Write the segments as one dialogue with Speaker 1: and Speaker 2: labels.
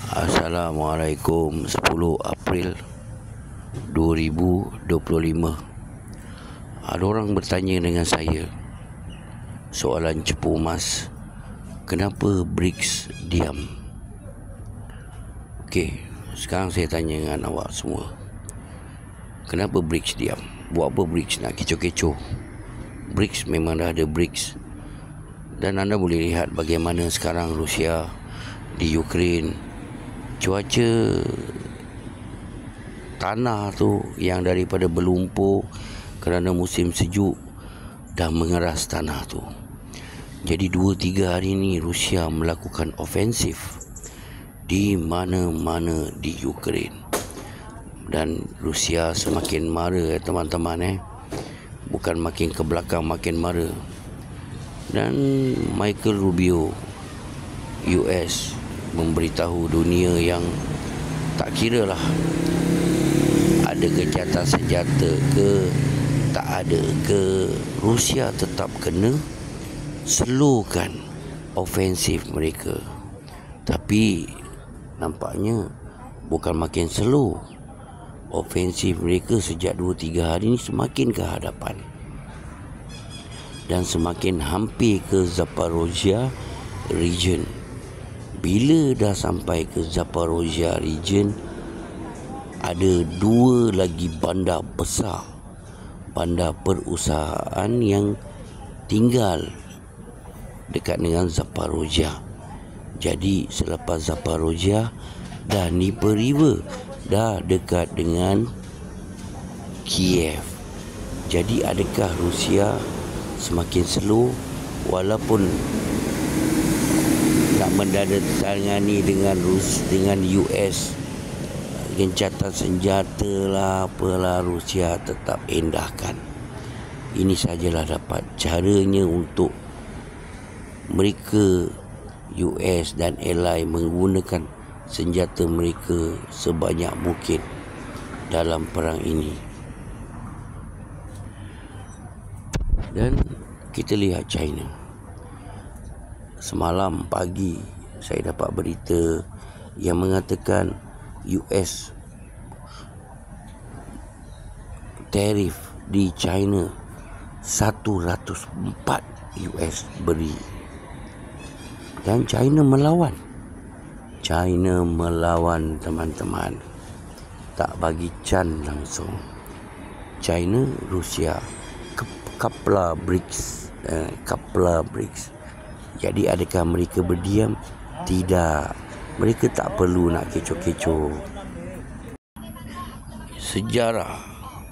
Speaker 1: Assalamualaikum. 10 April 2025. Ada orang bertanya dengan saya, soalan cepu emas, kenapa BRICS diam? Okey, sekarang saya tanya dengan awak semua, kenapa BRICS diam? Buat apa BRICS nak kecoh-kecoh? BRICS memang dah ada BRICS. Dan anda boleh lihat bagaimana sekarang Rusia di Ukraine, cuaca tanah tu yang daripada berlumpur kerana musim sejuk dah mengeras tanah tu. Jadi 2-3 hari ni Rusia melakukan ofensif di mana-mana di Ukraine. Dan Rusia semakin mara teman-teman, bukan makin ke belakang, makin mara. Dan Michael Rubio US memberitahu dunia yang tak kira lah ada gencatan senjata ke tak ada ke, Rusia tetap kena slowkan ofensif mereka. Tapi nampaknya bukan makin slow, ofensif mereka sejak 2-3 hari ni semakin ke hadapan dan semakin hampir ke Zaporozhye region. Bila dah sampai ke Zaporozhye region, ada 2 lagi bandar besar, bandar perusahaan yang tinggal dekat dengan Zaporozhye. Jadi selepas Zaporozhye dah Dnieper River, dah dekat dengan Kiev. Jadi adakah Rusia semakin slow walaupun nak menandatangani dengan US gencatan senjata lah apalah, Rusia tetap endahkan. Ini sajalah dapat caranya untuk mereka US dan ally menggunakan senjata mereka sebanyak mungkin dalam perang ini. Dan kita lihat China. Semalam pagi saya dapat berita yang mengatakan US tarif di China 104 US beri. Dan China melawan. China melawan teman-teman. Tak bagi can langsung. China, Rusia, Kapla BRICS. Jadi adakah mereka berdiam? Tidak. Mereka tak perlu nak kecoh-kecoh. Sejarah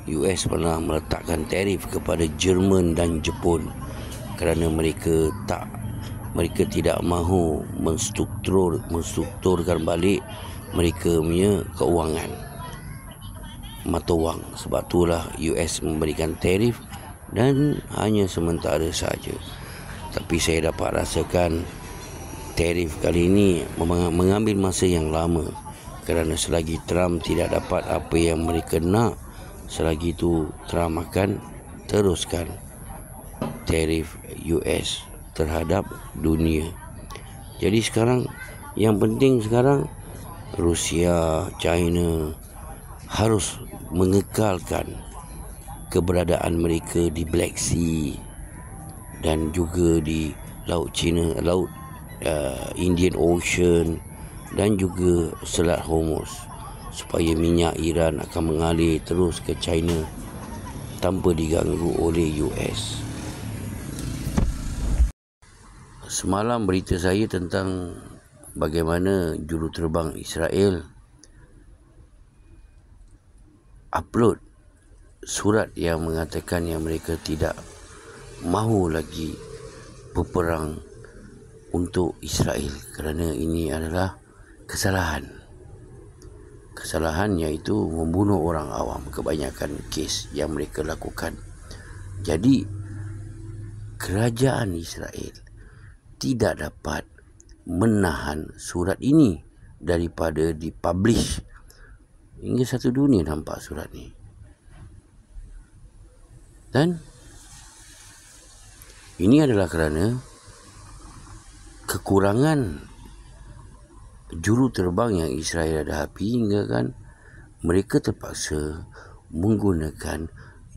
Speaker 1: US pernah meletakkan tarif kepada Jerman dan Jepun kerana mereka tidak mahu menstrukturkan balik mereka punya keuangan mata wang. Sebab itulah US memberikan tarif dan hanya sementara saja. Tapi saya dapat rasakan tarif kali ini mengambil masa yang lama, kerana selagi Trump tidak dapat apa yang mereka nak, selagi itu Trump akan teruskan tarif US terhadap dunia. Jadi sekarang yang penting sekarang Rusia, China harus mengekalkan keberadaan mereka di Black Sea dan juga di Laut Cina, Indian Ocean dan juga Selat Hormuz, supaya minyak Iran akan mengalir terus ke China tanpa diganggu oleh US. Semalam berita saya tentang bagaimana juruterbang Israel upload surat yang mengatakan yang mereka tidak mahu lagi berperang untuk Israel kerana ini adalah kesalahan iaitu membunuh orang awam, kebanyakan kes yang mereka lakukan. Jadi kerajaan Israel tidak dapat menahan surat ini daripada dipublish. Hingga satu dunia nampak surat ni. Dan ini adalah kerana kekurangan juru terbang yang Israel hadapi hingga kan mereka terpaksa menggunakan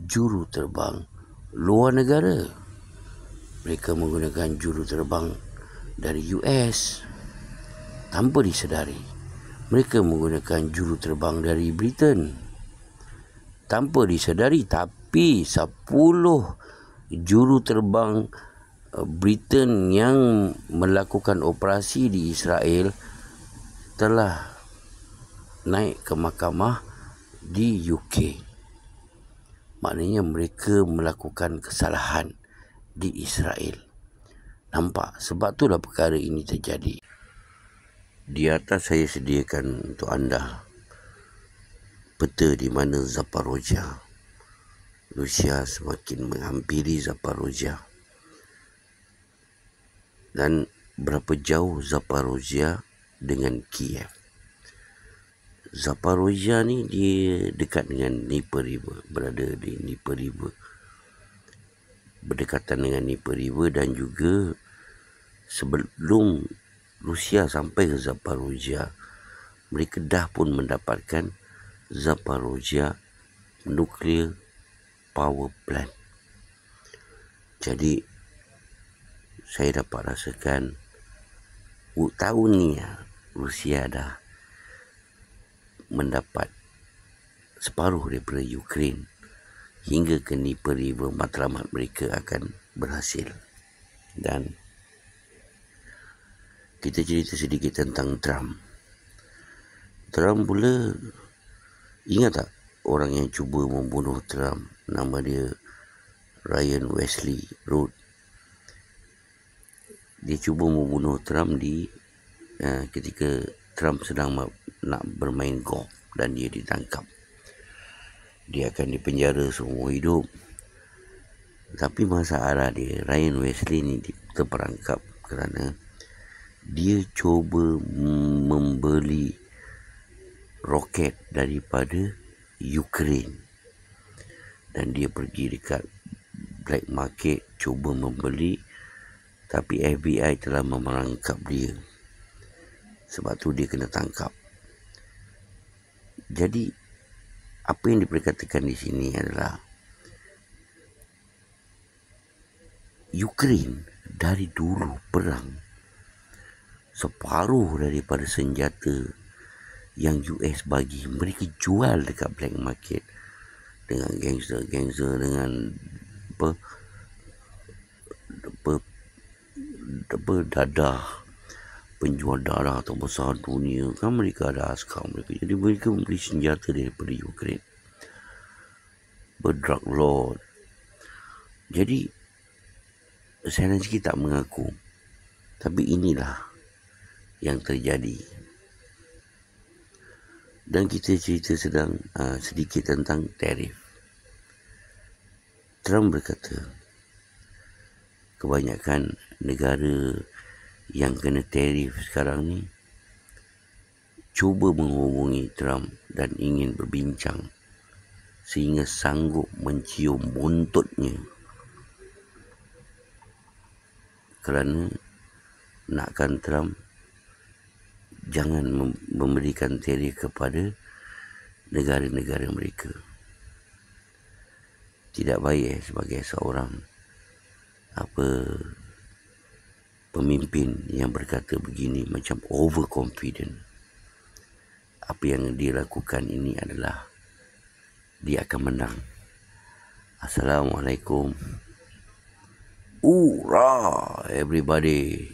Speaker 1: juru terbang luar negara. Mereka menggunakan juru terbang dari US tanpa disedari. Mereka menggunakan juru terbang dari Britain tanpa disedari. Tapi 10 juru terbang Britain yang melakukan operasi di Israel telah naik ke mahkamah di UK. Maknanya mereka melakukan kesalahan di Israel. Nampak? Sebab itulah perkara ini terjadi. Di atas saya sediakan untuk anda peta di mana Zaporozhye. Rusia semakin menghampiri Zaporozhye. Dan berapa jauh Zaporozhye dengan Kiev. Zaporozhye ni dia dekat dengan Dnieper River, berada di Dnieper River, berdekatan dengan Dnieper River, dan juga sebelum Rusia sampai ke Zaporozhye, mereka dah pun mendapatkan Zaporozhye Nuclear Power Plant. Jadi saya dapat rasakan tahun ni Rusia dah mendapat separuh daripada Ukraine hingga ke Dnieper River. Matlamat mereka akan berhasil. Dan kita cerita sedikit tentang Trump. Trump pula, ingat tak orang yang cuba membunuh Trump? Nama dia Ryan Wesley Road. Dia cuba membunuh Trump ketika Trump sedang nak bermain golf dan dia ditangkap. Dia akan dipenjara seumur hidup. Tapi masalah dia, Ryan Wesley ni terperangkap kerana dia cuba membeli roket daripada Ukraine. Dan dia pergi dekat black market cuba membeli, tapi FBI telah memerangkap dia. Sebab tu dia kena tangkap. Jadi apa yang diperkatakan di sini adalah Ukraine dari dulu perang, separuh daripada senjata yang US bagi mereka jual dekat black market dengan gangster dengan dadah, penjual darah terbesar dunia kan, mereka ada askar mereka. Jadi mereka membeli senjata daripada Ukraine, drug lord. Jadi Zelensky tak mengaku, tapi inilah yang terjadi. Dan kita cerita sedikit tentang tarif. Trump berkata kebanyakan negara yang kena tarif sekarang ni cuba menghubungi Trump dan ingin berbincang sehingga sanggup mencium buntutnya, kerana nakkan Trump jangan memberikan tarif kepada negara-negara mereka. Tidak baik sebagai seorang pemimpin yang berkata begini, macam overconfident. Apa yang dia lakukan ini adalah dia akan menang. Assalamualaikum. Hurrah everybody.